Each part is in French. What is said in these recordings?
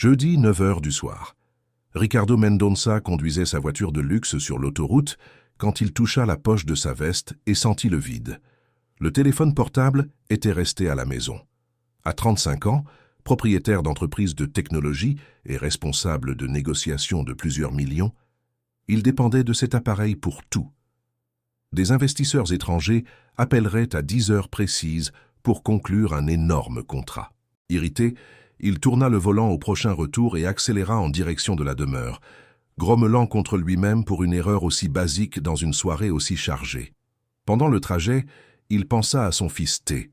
Jeudi, 9 heures du soir. Ricardo Mendonça conduisait sa voiture de luxe sur l'autoroute quand il toucha la poche de sa veste et sentit le vide. Le téléphone portable était resté à la maison. À 35 ans, propriétaire d'entreprise de technologie et responsable de négociations de plusieurs millions, il dépendait de cet appareil pour tout. Des investisseurs étrangers appelleraient à 10 heures précises pour conclure un énorme contrat. Irrité, il tourna le volant au prochain retour et accéléra en direction de la demeure, grommelant contre lui-même pour une erreur aussi basique dans une soirée aussi chargée. Pendant le trajet, il pensa à son fils T.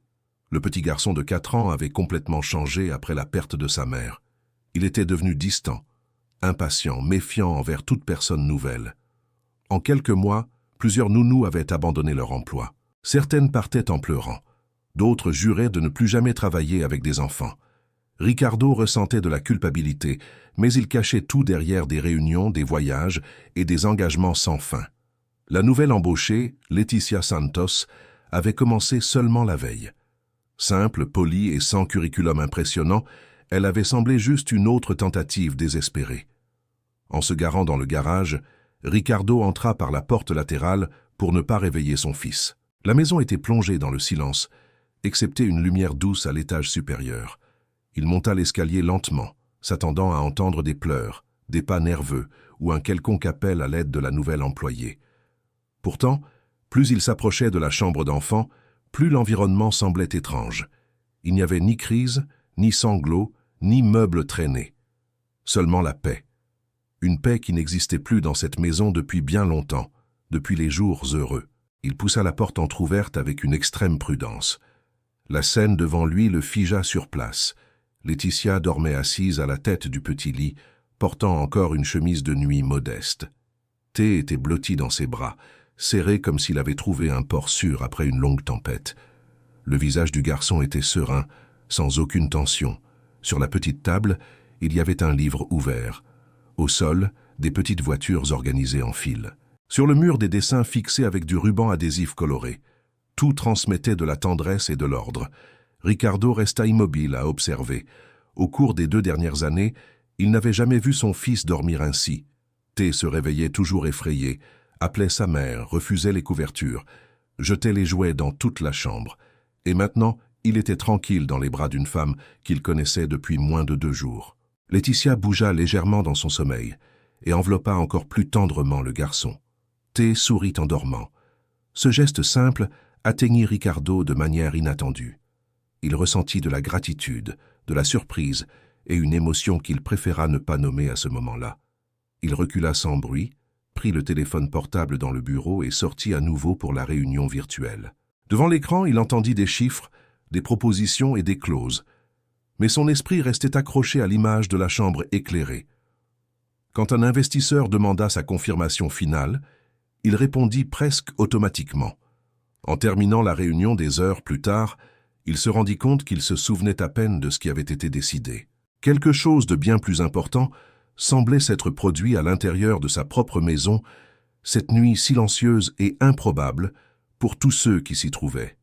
Le petit garçon de 4 ans avait complètement changé après la perte de sa mère. Il était devenu distant, impatient, méfiant envers toute personne nouvelle. En quelques mois, plusieurs nounous avaient abandonné leur emploi. Certaines partaient en pleurant. D'autres juraient de ne plus jamais travailler avec des enfants. Ricardo ressentait de la culpabilité, mais il cachait tout derrière des réunions, des voyages et des engagements sans fin. La nouvelle embauchée, Leticia Santos, avait commencé seulement la veille. Simple, polie et sans curriculum impressionnant, elle avait semblé juste une autre tentative désespérée. En se garant dans le garage, Ricardo entra par la porte latérale pour ne pas réveiller son fils. La maison était plongée dans le silence, excepté une lumière douce à l'étage supérieur. Il monta l'escalier lentement, s'attendant à entendre des pleurs, des pas nerveux ou un quelconque appel à l'aide de la nouvelle employée. Pourtant, plus il s'approchait de la chambre d'enfant, plus l'environnement semblait étrange. Il n'y avait ni crise, ni sanglots, ni meubles traînés. Seulement la paix. Une paix qui n'existait plus dans cette maison depuis bien longtemps, depuis les jours heureux. Il poussa la porte entr'ouverte avec une extrême prudence. La scène devant lui le figea sur place. Leticia dormait assise à la tête du petit lit, portant encore une chemise de nuit modeste. T était blotti dans ses bras, serré comme s'il avait trouvé un port sûr après une longue tempête. Le visage du garçon était serein, sans aucune tension. Sur la petite table, il y avait un livre ouvert. Au sol, des petites voitures organisées en file. Sur le mur, des dessins fixés avec du ruban adhésif coloré. Tout transmettait de la tendresse et de l'ordre. Ricardo resta immobile à observer. Au cours des 2 dernières années, il n'avait jamais vu son fils dormir ainsi. T se réveillait toujours effrayé, appelait sa mère, refusait les couvertures, jetait les jouets dans toute la chambre. Et maintenant, il était tranquille dans les bras d'une femme qu'il connaissait depuis moins de 2 jours. Leticia bougea légèrement dans son sommeil et enveloppa encore plus tendrement le garçon. T sourit en dormant. Ce geste simple atteignit Ricardo de manière inattendue. Il ressentit de la gratitude, de la surprise et une émotion qu'il préféra ne pas nommer à ce moment-là. Il recula sans bruit, prit le téléphone portable dans le bureau et sortit à nouveau pour la réunion virtuelle. Devant l'écran, il entendit des chiffres, des propositions et des clauses. Mais son esprit restait accroché à l'image de la chambre éclairée. Quand un investisseur demanda sa confirmation finale, il répondit presque automatiquement. En terminant la réunion des heures plus tard, il se rendit compte qu'il se souvenait à peine de ce qui avait été décidé. Quelque chose de bien plus important semblait s'être produit à l'intérieur de sa propre maison, cette nuit silencieuse et improbable pour tous ceux qui s'y trouvaient.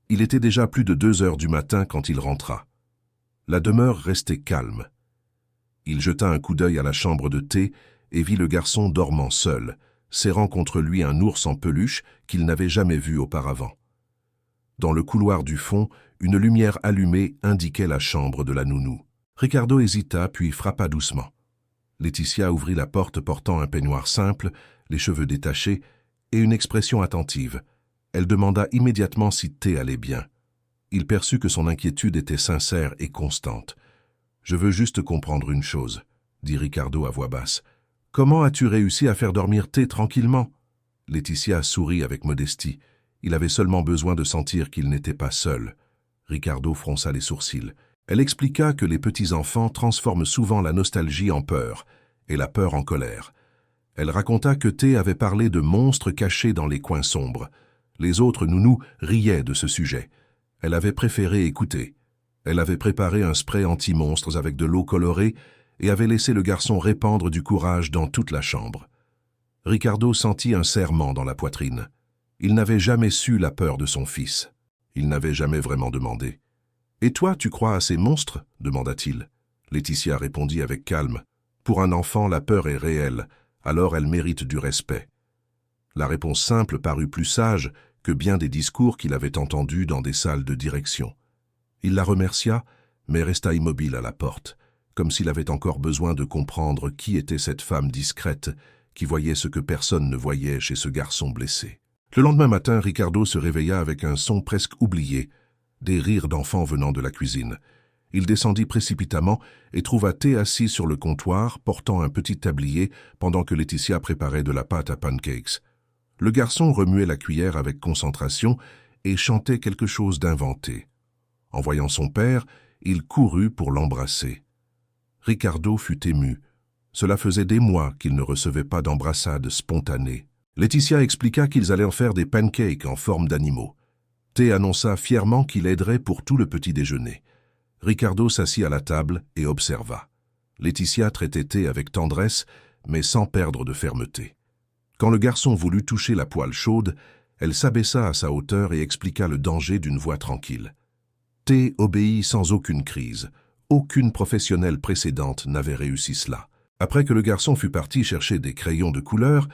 Il était déjà plus de 2 heures du matin quand il rentra. La demeure restait calme. Il jeta un coup d'œil à la chambre de T et vit le garçon dormant seul, serrant contre lui un ours en peluche qu'il n'avait jamais vu auparavant. Dans le couloir du fond, une lumière allumée indiquait la chambre de la nounou. Ricardo hésita puis frappa doucement. Leticia ouvrit la porte portant un peignoir simple, les cheveux détachés et une expression attentive. Elle demanda immédiatement si T allait bien. Il perçut que son inquiétude était sincère et constante. « Je veux juste comprendre une chose, » dit Ricardo à voix basse. « Comment as-tu réussi à faire dormir T tranquillement ?» Leticia sourit avec modestie. Il avait seulement besoin de sentir qu'il n'était pas seul. Ricardo fronça les sourcils. Elle expliqua que les petits-enfants transforment souvent la nostalgie en peur, et la peur en colère. Elle raconta que T avait parlé de monstres cachés dans les coins sombres. Les autres nounous riaient de ce sujet. Elle avait préféré écouter. Elle avait préparé un spray anti-monstres avec de l'eau colorée et avait laissé le garçon répandre du courage dans toute la chambre. Ricardo sentit un serrement dans la poitrine. Il n'avait jamais su la peur de son fils. Il n'avait jamais vraiment demandé. « Et toi, tu crois à ces monstres ?» demanda-t-il. Laetitia répondit avec calme. Pour un enfant, la peur est réelle, alors elle mérite du respect. La réponse simple parut plus sage que bien des discours qu'il avait entendus dans des salles de direction. Il la remercia, mais resta immobile à la porte, comme s'il avait encore besoin de comprendre qui était cette femme discrète qui voyait ce que personne ne voyait chez ce garçon blessé. Le lendemain matin, Ricardo se réveilla avec un son presque oublié, des rires d'enfants venant de la cuisine. Il descendit précipitamment et trouva T assis sur le comptoir, portant un petit tablier pendant que Laetitia préparait de la pâte à pancakes. Le garçon remuait la cuillère avec concentration et chantait quelque chose d'inventé. En voyant son père, il courut pour l'embrasser. Ricardo fut ému. Cela faisait des mois qu'il ne recevait pas d'embrassade spontanée. Laetitia expliqua qu'ils allaient en faire des pancakes en forme d'animaux. T annonça fièrement qu'il aiderait pour tout le petit déjeuner. Ricardo s'assit à la table et observa. Laetitia traitait T avec tendresse, mais sans perdre de fermeté. Quand le garçon voulut toucher la poêle chaude, elle s'abaissa à sa hauteur et expliqua le danger d'une voix tranquille. T obéit sans aucune crise. Aucune professionnelle précédente n'avait réussi cela. Après que le garçon fut parti chercher des crayons de couleur,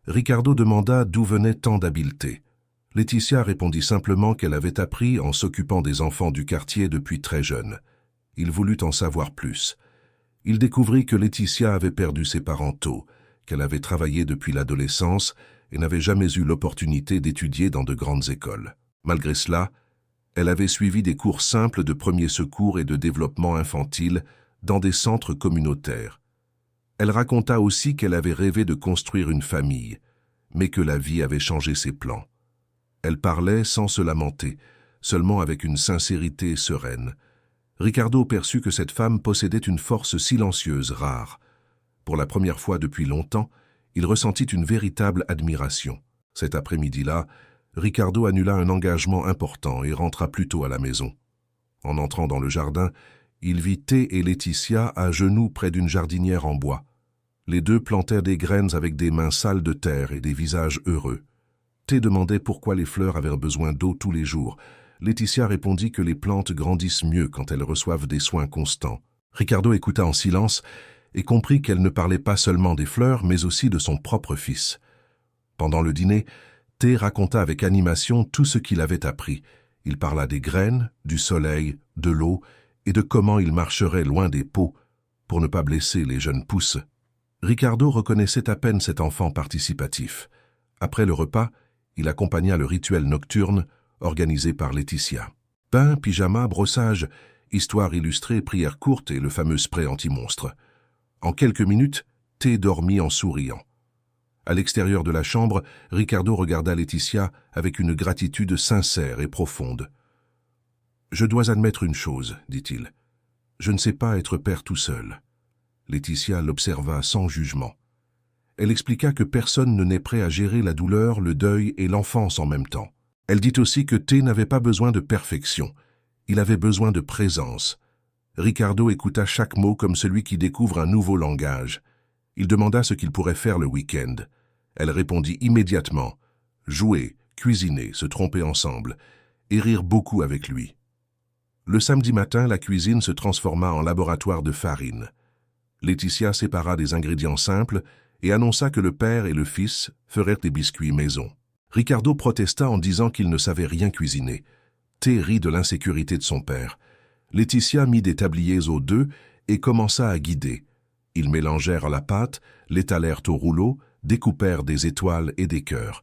Ricardo demanda d'où venait tant d'habileté. Laetitia répondit simplement qu'elle avait appris en s'occupant des enfants du quartier depuis très jeune. Il voulut en savoir plus. Il découvrit que Laetitia avait perdu ses parents tôt, qu'elle avait travaillé depuis l'adolescence et n'avait jamais eu l'opportunité d'étudier dans de grandes écoles. Malgré cela, elle avait suivi des cours simples de premiers secours et de développement infantile dans des centres communautaires. Elle raconta aussi qu'elle avait rêvé de construire une famille, mais que la vie avait changé ses plans. Elle parlait sans se lamenter, seulement avec une sincérité sereine. Ricardo perçut que cette femme possédait une force silencieuse rare. Pour la première fois depuis longtemps, il ressentit une véritable admiration. Cet après-midi-là, Ricardo annula un engagement important et rentra plus tôt à la maison. En entrant dans le jardin, il vit T et Laetitia à genoux près d'une jardinière en bois. Les deux plantèrent des graines avec des mains sales de terre et des visages heureux. T demandait pourquoi les fleurs avaient besoin d'eau tous les jours. Laetitia répondit que les plantes grandissent mieux quand elles reçoivent des soins constants. Ricardo écouta en silence et comprit qu'elle ne parlait pas seulement des fleurs, mais aussi de son propre fils. Pendant le dîner, T raconta avec animation tout ce qu'il avait appris. Il parla des graines, du soleil, de l'eau et de comment il marcherait loin des pots pour ne pas blesser les jeunes pousses. Ricardo reconnaissait à peine cet enfant participatif. Après le repas, il accompagna le rituel nocturne organisé par Laetitia. Bain, pyjama, brossage, histoire illustrée, prière courte et le fameux spray anti-monstre. En quelques minutes, T dormit en souriant. À l'extérieur de la chambre, Ricardo regarda Laetitia avec une gratitude sincère et profonde. « Je dois admettre une chose, dit-il. Je ne sais pas être père tout seul. » Laetitia l'observa sans jugement. Elle expliqua que personne ne n'est prêt à gérer la douleur, le deuil et l'enfance en même temps. Elle dit aussi que T n'avait pas besoin de perfection. Il avait besoin de présence. Ricardo écouta chaque mot comme celui qui découvre un nouveau langage. Il demanda ce qu'il pourrait faire le week-end. Elle répondit immédiatement. Jouer, cuisiner, se tromper ensemble et rire beaucoup avec lui. Le samedi matin, la cuisine se transforma en laboratoire de farine. Laetitia sépara des ingrédients simples et annonça que le père et le fils feraient des biscuits maison. Ricardo protesta en disant qu'il ne savait rien cuisiner. T rit de l'insécurité de son père. Laetitia mit des tabliers aux deux et commença à guider. Ils mélangèrent la pâte, l'étalèrent au rouleau, découpèrent des étoiles et des cœurs.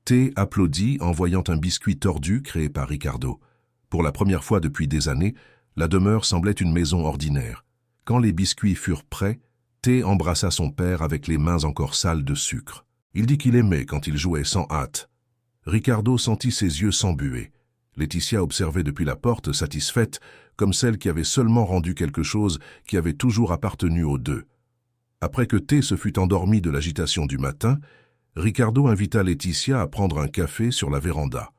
T applaudit en voyant un biscuit tordu créé par Ricardo. Pour la première fois depuis des années, la demeure semblait une maison ordinaire. Quand les biscuits furent prêts, T embrassa son père avec les mains encore sales de sucre. Il dit qu'il aimait quand il jouait sans hâte. Ricardo sentit ses yeux s'embuer. Laetitia observait depuis la porte, satisfaite, comme celle qui avait seulement rendu quelque chose qui avait toujours appartenu aux deux. Après que T se fut endormi de l'agitation du matin, Ricardo invita Laetitia à prendre un café sur la véranda.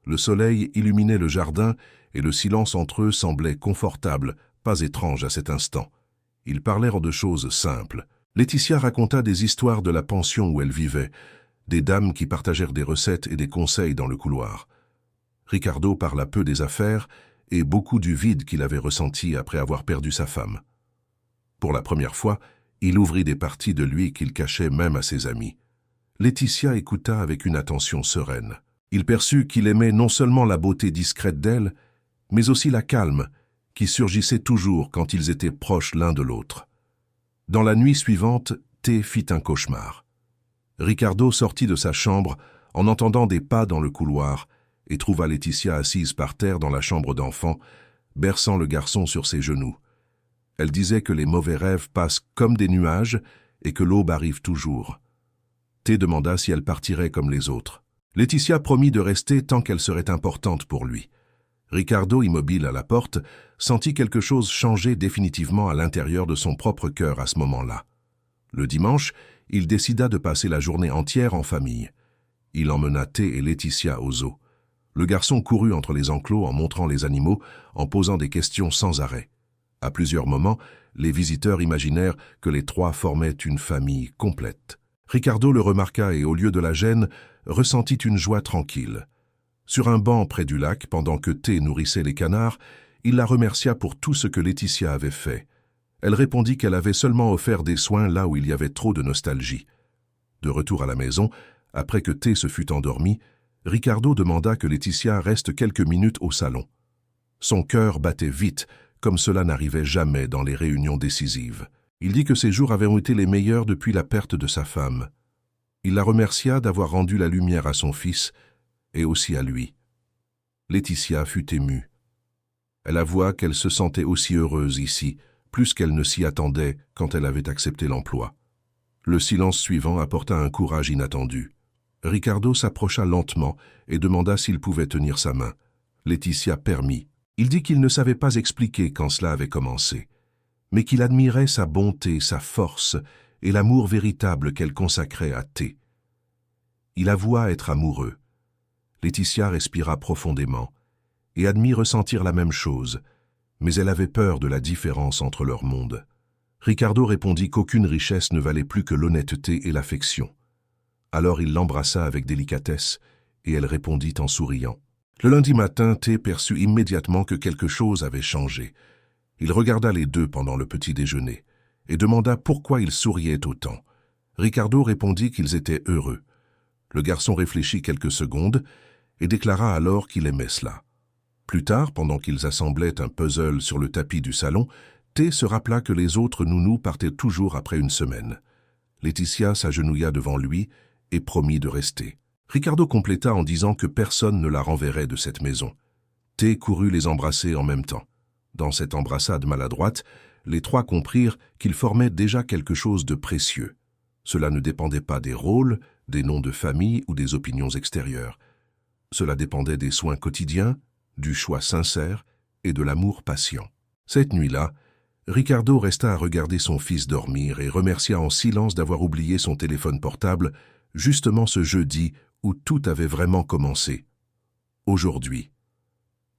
Le soleil illuminait le jardin et le silence entre eux semblait confortable, pas étrange à cet instant. Ils parlèrent de choses simples. Laetitia raconta des histoires de la pension où elle vivait, des dames qui partagèrent des recettes et des conseils dans le couloir. Ricardo parla peu des affaires et beaucoup du vide qu'il avait ressenti après avoir perdu sa femme. la première fois, il ouvrit des parties de lui qu'il cachait même à ses amis. Laetitia écouta avec une attention sereine. Il perçut qu'il aimait non seulement la beauté discrète d'elle, mais aussi la calme qui surgissait toujours quand ils étaient proches l'un de l'autre. Dans la nuit suivante, T fit un cauchemar. Ricardo sortit de sa chambre en entendant des pas dans le couloir et trouva Laetitia assise par terre dans la chambre d'enfant, berçant le garçon sur ses genoux. Elle disait que les mauvais rêves passent comme des nuages et que l'aube arrive toujours. T demanda si elle partirait comme les autres. Laetitia promit de rester tant qu'elle serait importante pour lui. Ricardo, immobile à la porte, sentit quelque chose changer définitivement à l'intérieur de son propre cœur à ce moment-là. Le dimanche, il décida de passer la journée entière en famille. Il emmena T et Laetitia au zoo. Le garçon courut entre les enclos en montrant les animaux, en posant des questions sans arrêt. À plusieurs moments, les visiteurs imaginèrent que les trois formaient une famille complète. Ricardo le remarqua et, au lieu de la gêne, ressentit une joie tranquille. Sur un banc près du lac, pendant que T nourrissait les canards, il la remercia pour tout ce que Laetitia avait fait. Elle répondit qu'elle avait seulement offert des soins là où il y avait trop de nostalgie. De retour à la maison, après que T se fut endormi, Ricardo demanda que Laetitia reste quelques minutes au salon. Son cœur battait vite, comme cela n'arrivait jamais dans les réunions décisives. Il dit que ces jours avaient été les meilleurs depuis la perte de sa femme. Il la remercia d'avoir rendu la lumière à son fils et aussi à lui. Laetitia fut émue. Elle avoua qu'elle se sentait aussi heureuse ici, plus qu'elle ne s'y attendait quand elle avait accepté l'emploi. Le silence suivant apporta un courage inattendu. Ricardo s'approcha lentement et demanda s'il pouvait tenir sa main. Laetitia permit. Il dit qu'il ne savait pas expliquer quand cela avait commencé, mais qu'il admirait sa bonté, sa force et l'amour véritable qu'elle consacrait à T. Il avoua être amoureux. Laetitia respira profondément et admit ressentir la même chose, mais elle avait peur de la différence entre leurs mondes. Ricardo répondit qu'aucune richesse ne valait plus que l'honnêteté et l'affection. Alors il l'embrassa avec délicatesse et elle répondit en souriant. Le lundi matin, T perçut immédiatement que quelque chose avait changé. Il regarda les deux pendant le petit déjeuner et demanda pourquoi ils souriaient autant. Ricardo répondit qu'ils étaient heureux. Le garçon réfléchit quelques secondes et déclara alors qu'il aimait cela. Plus tard, pendant qu'ils assemblaient un puzzle sur le tapis du salon, T se rappela que les autres nounous partaient toujours après une semaine. Laetitia s'agenouilla devant lui et promit de rester. Ricardo compléta en disant que personne ne la renverrait de cette maison. T courut les embrasser en même temps. Dans cette embrassade maladroite, les trois comprirent qu'ils formaient déjà quelque chose de précieux. Cela ne dépendait pas des rôles, des noms de famille ou des opinions extérieures. Cela dépendait des soins quotidiens, du choix sincère et de l'amour patient. Cette nuit-là, Ricardo resta à regarder son fils dormir et remercia en silence d'avoir oublié son téléphone portable justement ce jeudi où tout avait vraiment commencé. Aujourd'hui.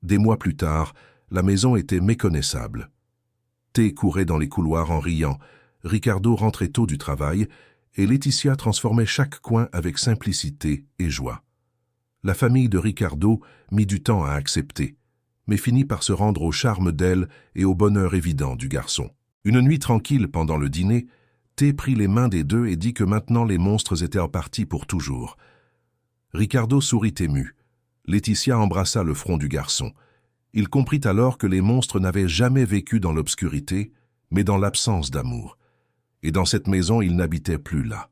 Des mois plus tard, la maison était méconnaissable. T courait dans les couloirs en riant, Ricardo rentrait tôt du travail et Laetitia transformait chaque coin avec simplicité et joie. La famille de Ricardo mit du temps à accepter, mais finit par se rendre au charme d'elle et au bonheur évident du garçon. Une nuit tranquille pendant le dîner, T prit les mains des deux et dit que maintenant les monstres étaient repartis pour toujours. Ricardo sourit ému. Laetitia embrassa le front du garçon. Il comprit alors que les monstres n'avaient jamais vécu dans l'obscurité, mais dans l'absence d'amour. Et dans cette maison, ils n'habitaient plus là.